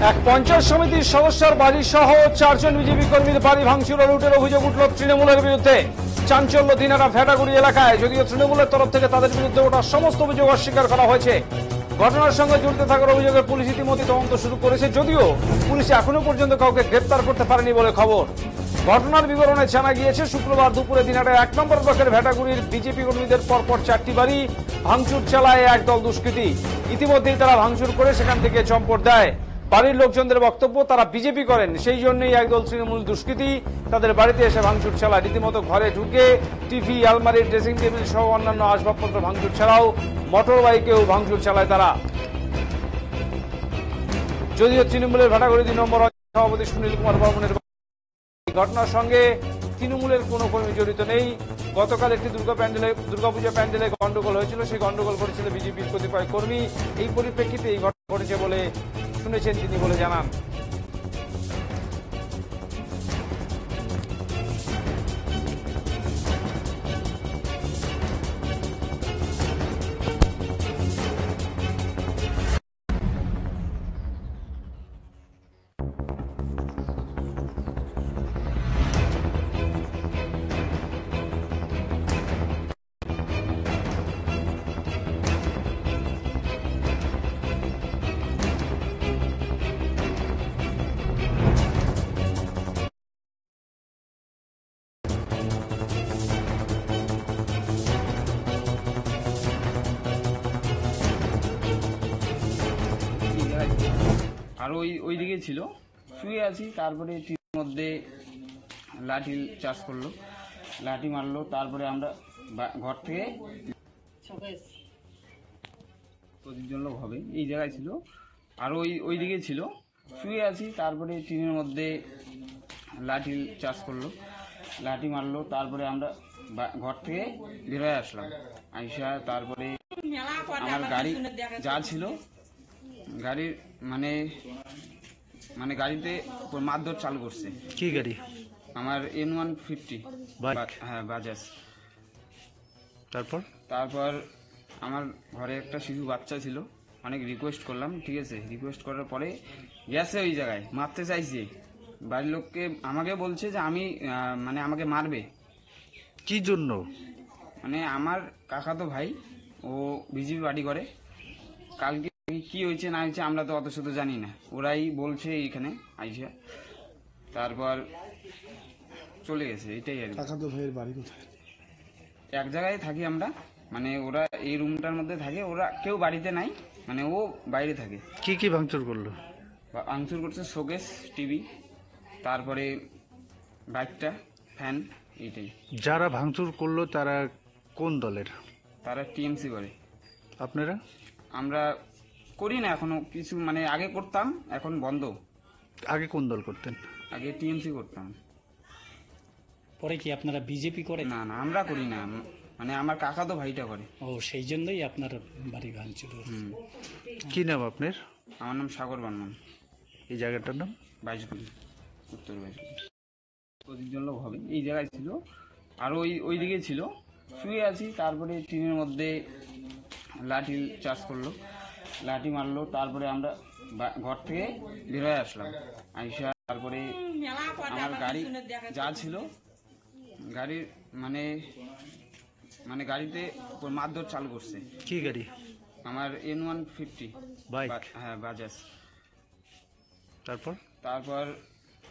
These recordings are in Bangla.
এক পঞ্চায়েত সমিতির সদস্যের বাড়ি সহ 4 জন বিজেপি কর্মীর বাড়ি ভাঙচুর ও লুটের অভিযোগ উঠল তৃণমূলের বিরুদ্ধে। চাঞ্চল্য দিনারা ভেটাগুড়ি এলাকায়, যদিও তৃণমূলের তরফ থেকে তাদের বিরুদ্ধে ওঠা সমস্ত অভিযোগ অস্বীকার করা হয়েছে। ঘটনার সঙ্গে জড়িত থাকার অভিযোগে পুলিশ ইতিমধ্যে তদন্ত শুরু করেছে, যদিও পুলিশ এখনো পর্যন্ত কাউকে গ্রেপ্তার করতে পারেনি বলে খবর। ঘটনার বিবরণে জানা গিয়েছে, শুক্রবার দুপুরে দিনাটায় 1 নম্বর ব্লকের ভেটাগুড়ির বিজেপি কর্মীদের পরপর 4টি বাড়ি ভাঙচুর চালায় একদল দুষ্কৃতী। ইতিমধ্যেই তারা ভাঙচুর করে সেখান থেকে চম্পট দেয়। বাড়ির লোকজনদের বক্তব্য, তারা বিজেপি করেন, সেই জন্যই একদল তৃণমূল দুষ্কৃতী তাদের বাড়িতে এসে ভাঙচুর চালায়। রীতিমতো ঘরে ঢুকে টিভি, আলমারি, ড্রেসিং টেবিল সহ অন্যান্য আসবাবপত্র ভাঙচুর ছাড়াও মোটর বাইকেও ভাঙচুর চালায় তারা। যদিও তৃণমূলের ভেটাগুড়ি 2 নম্বর সভাপতি সুনীল কুমার বর্মনের ঘটনার সঙ্গে তৃণমূলের কোনো কর্মী জড়িত নেই। গতকাল একটি দুর্গাপূজা প্যান্ডেলে গন্ডগোল হয়েছিল, সেই গন্ডগোল করেছিল বিজেপির কতিপয় কর্মী। এই পরিপ্রেক্ষিতে এই ঘটনা ঘটেছে বলে শুনেছেন তিনি বলে জানান। আর ওই দিকে ছিল, শুয়ে আছি, তারপরে টিভির মধ্যে লাঠি চার্জ করলো, লাঠি মারলো, তারপরে আমরা ঘর থেকে প্রতিজন লোক হবে এই জায়গায় ছিল। আর ওই দিকে ছিল, শুয়ে আছি, তারপরে টিভির মধ্যে লাঠি চার্জ করলো, লাঠি মারলো, তারপরে আমরা ঘর থেকে বের হয়ে আসলাম। আইসা তারপরে আমার গাড়ি যা ছিল, গাড়ির মানে গাড়িতে মারধর চালু করছে। কি গাড়ি? আমার N150 বাইক, হ্যাঁ বাজাজ। তারপর আমার ঘরে একটা শিশু বাচ্চা ছিল, অনেক রিকোয়েস্ট করলাম, ঠিক আছে, রিকোয়েস্ট করার পরে গেছে ওই জায়গায় মারতে চাইছে। বাড়ির লোককে আমাকে বলছে যে আমি আমাকে মারবে। কি জন্য? আমার কাকাতো ভাই, ও বিজেপি পার্টি করে। কালকে কি হয়েছে না হয়েছে আমরা তো অত শত জানি না, ওরাই বলছে এইখানে আইসা, তারপর চলে গেছে। এটাই আর কি। কাকাতো ভাইয়ের বাড়ি কোথায়? এক জায়গায় থাকি আমরা, ওরা এই রুমটার মধ্যে থাকে, ওরা কেউ বাড়িতে নাই, ও বাইরে থাকে। কি কি ভাঙচুর করলো? ভাঙচুর করছে শোকেস, টিভি, তারপরে বাইকটা, ফ্যান, এইটাই। যারা ভাঙচুর করলো তারা কোন দলের? তারা টিএমসি করে। আপনারা? আমরা করি না এখনো কিছু, আগে করতাম, এখন বন্ধ। আগে কোন দল করতেন? আগে টিএমসি করতাম। পরে কি আপনারা বিজেপি করে? না না, আমরা করি না, আমার কাকা তো ভাইটা করে। ও, সেই জন্যই আপনার বাড়ি ভাঙচুর। কি নাম আপনার? আমার নাম সাগর বর্মন। এই জায়গাটার নাম? বাইশগুলি, উত্তর বাইশগুলি। প্রতিজন লোক হবে এই জায়গায় ছিল। আর ওই দিকে ছিল, শুয়ে আছি, তারপরে টিভির মধ্যে লাঠি চার্জ করলো, লাঠি মারলো, তারপরে আমরা ঘর থেকে বের হয়ে আসলাম। আইসা তারপরে আমার গাড়ি যা ছিল, গাড়ির গাড়িতে মারধর চালু করছে। কি গাড়ি? আমার N150 বাইক, হ্যাঁ বাজাজ। তারপর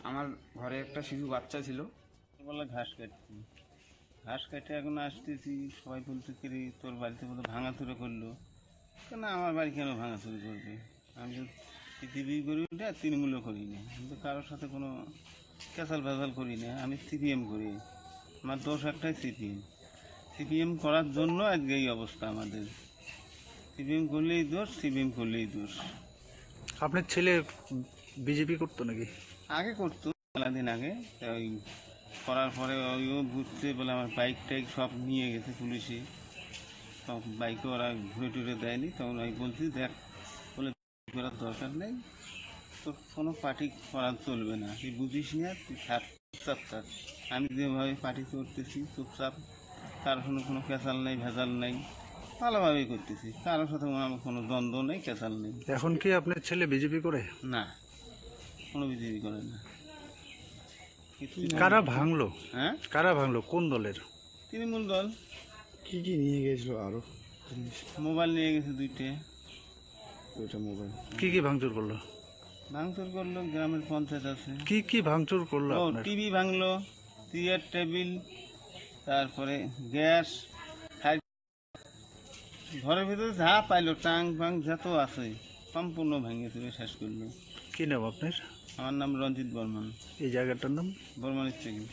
আমার ঘরে একটা শিশু বাচ্চা ছিল। বলে ঘাস কাটতে এখন আসতেছি, সবাই বলতে করি তোর বাড়িতে বলে ভাঙাচুরি করলো। কেন আমার বাড়ি কেন ভাঙাচুরি করবে? আমি তো পৃথিবী করি না, তৃণমূলও করি না, কিন্তু কারোর সাথে কোনো ক্যাচাল ভেজাল করি না। আমি সিপিএম করি, আমার দোষ একটাই সিপিএম করার জন্য আজকে এই অবস্থা আমাদের। সিপিএম করলেই দোষ, সিপিএম করলেই দোষ। আপনার ছেলে বিজেপি করতো নাকি? আগে করতো, মেলাদিন আগে। ওই করার পরে ওইও বুঝতে বলে আমার বাইক টাইক সব নিয়ে গেছে পুলিশে, সব বাইকে ওরা ঘুরে টুরে দেয়নি। তখন আমি বলছি দেখ, বলে করার দরকার নেই, তোর কোনো পার্টি করা চলবে না, তুই বুঝিস না, তুই চুপচাপ থাক। আমি যেভাবে পার্টি করতেছি চুপচাপ, কারোর সঙ্গে কোনো ক্যাচাল নেই, ভেজাল নেই, ভালোভাবেই করতেছি, কারোর সাথে আমার কোনো দ্বন্দ্ব নেই, ক্যাচাল নেই। এখন কি আপনার ছেলে বিজেপি করে? না, কোনো বিজেপি করে না। কারা ভাঙলো? হ্যাঁ, কারা ভাঙলো? কোন দলের? তৃণমূল দল। কি কি নিয়ে গেছিল আরো জিনিস? মোবাইল নিয়ে গেছে 2টে। ওইটা মোবাইল কি কি ভাঙচুর করলো? ভাঙচুর করলো, গ্রামের পঞ্চায়েত আছে। কি কি ভাঙচুর করলো ও আপনার? টিভি ভাঙলো, চেয়ার টেবিল, তারপরে গ্যাস, ঘরের ভিতরে যা পাইলো টাং ফাং যত আছে সম্পূর্ণ ভেঙে চুরে শেষ করলো। কি নাম আপনার? আমার নাম রঞ্জিত বর্মন, এই জায়গাটার নাম? বর্মন ইচ্ছেকি।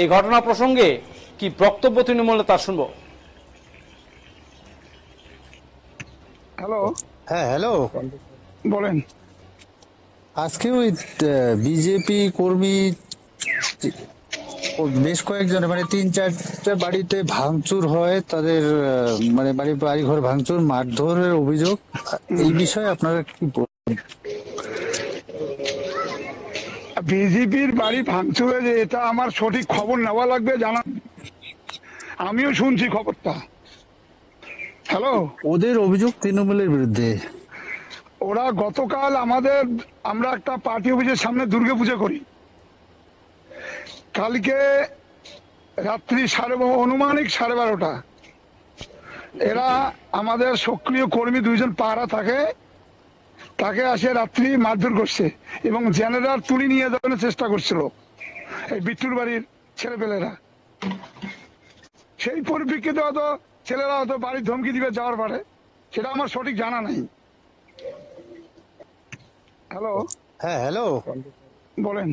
এই ঘটনা প্রসঙ্গে কি বক্তব্য তৃণমূলে তা শুনবো। হ্যালো, হ্যাঁ হ্যালো, বলেন। আজকে ওই বিজেপি কর্মী বেশ কয়েকজন মানে 3-4টা বাড়িতে ভাঙচুর হয়, তাদের মানে বাড়ি ঘর ভাঙচুর, মারধরের অভিযোগ। এই বিষয়ে আপনারা কি বলবেন? বিজেপির বাড়ি ভাঙচুর হয়েছে, এটা আমার সঠিক খবর নেওয়া লাগবে, জানা। আমিও শুনছি খবরটা। হ্যালো, ওদের অভিযোগ তৃণমূলের বিরুদ্ধে। ওরা গতকাল আমরা একটা পার্টি অফিসের সামনে দুর্গা পুজো করি। কালকে রাত্রি অনুমানিক 12:30 এরা আমাদের সক্রিয় কর্মী 2জন পাহারা থাকে, তাকে আসে রাত্রি মারধর করছে এবং জেনারেটর তুলে নিয়ে যাওয়ার চেষ্টা করছিল এই বিট্টুর বাড়ির ছেলেপেলেরা। সেই পরিপ্রেক্ষিতে হয়তো ছেলেরা হয়তো বাড়ির ধমকি দিবে যাওয়ার পরে, সেটা আমার সঠিক জানা নাই। হ্যালো, হ্যাঁ হ্যালো, বলেন।